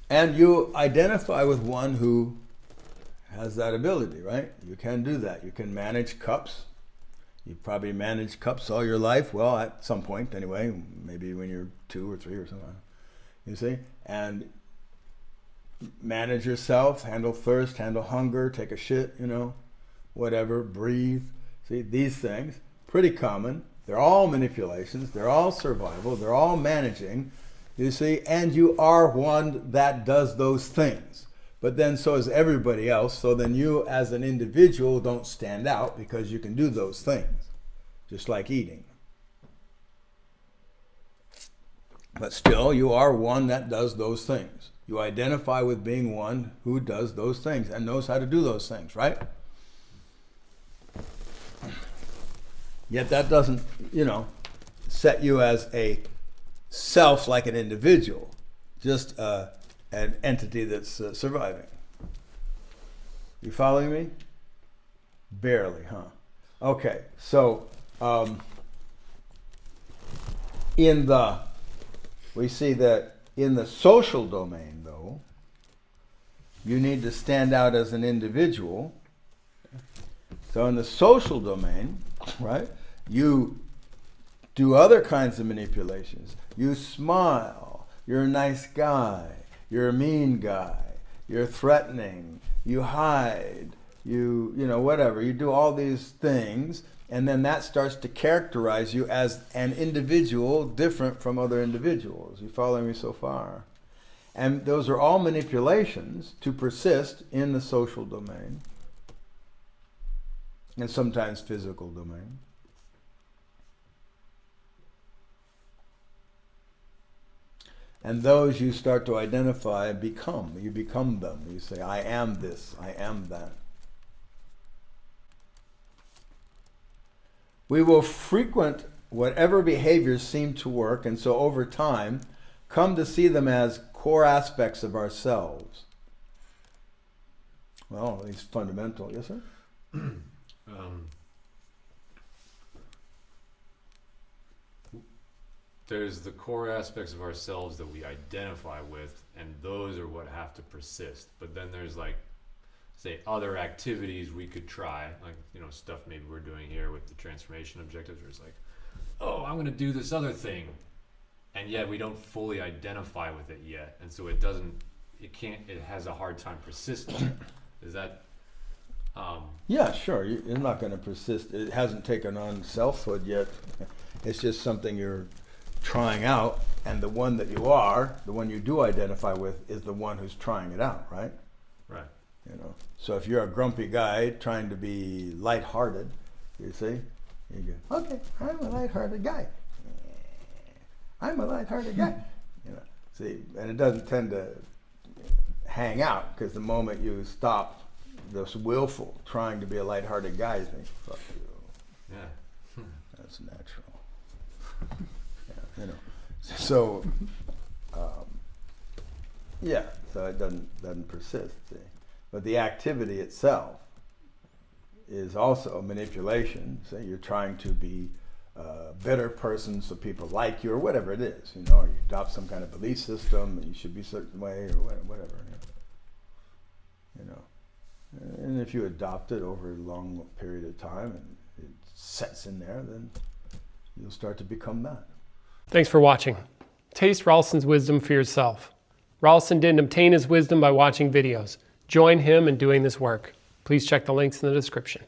And you identify with one who has that ability, right? You can do that. You can manage cups. You've probably managed cups all your life. Well, at some point anyway, maybe when you're 2 or 3 or something. You see? And manage yourself, handle thirst, handle hunger, take a shit, whatever, breathe. See, these things, pretty common. They're all manipulations. They're all survival. They're all managing, you see? And you are one that does those things. But then so is everybody else. So then you as an individual don't stand out because you can do those things, just like eating. But still, you are one that does those things. You identify with being one who does those things and knows how to do those things, right? Yet that doesn't, set you as a self like an individual, just an entity that's surviving. You following me? Barely, huh? Okay, so we see that in the social domain, though, you need to stand out as an individual. So in the social domain, right, you do other kinds of manipulations. You smile, you're a nice guy, you're a mean guy, you're threatening, you hide, you whatever. You do all these things, and then that starts to characterize you as an individual different from other individuals. You following me so far? And those are all manipulations to persist in the social domain and sometimes physical domain. And those you start to identify become. You become them. You say, I am this, I am that. We will frequent whatever behaviors seem to work, and so over time, come to see them as core aspects of ourselves. Well, at least fundamental. Yes, sir? There's the core aspects of ourselves that we identify with, and those are what have to persist. But then there's say other activities we could try, stuff maybe we're doing here with the transformation objectives, where it's oh, I'm going to do this other thing, and yet we don't fully identify with it yet, and so it has a hard time persisting. Is that? Yeah, sure. You're not going to persist. It hasn't taken on selfhood yet. It's just something you're trying out, and the one that you are, the one you do identify with, is the one who's trying it out, right? Right. So if you're a grumpy guy trying to be lighthearted, you see, you go, okay, I'm a lighthearted guy. I'm a lighthearted guy. See, and it doesn't tend to hang out, because the moment you stop this willful trying to be a lighthearted guy, you think, fuck you. Yeah. That's natural. So, so it doesn't persist. See? But the activity itself is also a manipulation. Say you're trying to be a better person so people like you, or whatever it is, or you adopt some kind of belief system that you should be a certain way, or whatever. And if you adopt it over a long period of time and it sets in there, then you'll start to become that. Thanks for watching. Taste Ralston's wisdom for yourself. Ralston didn't obtain his wisdom by watching videos. Join him in doing this work. Please check the links in the description.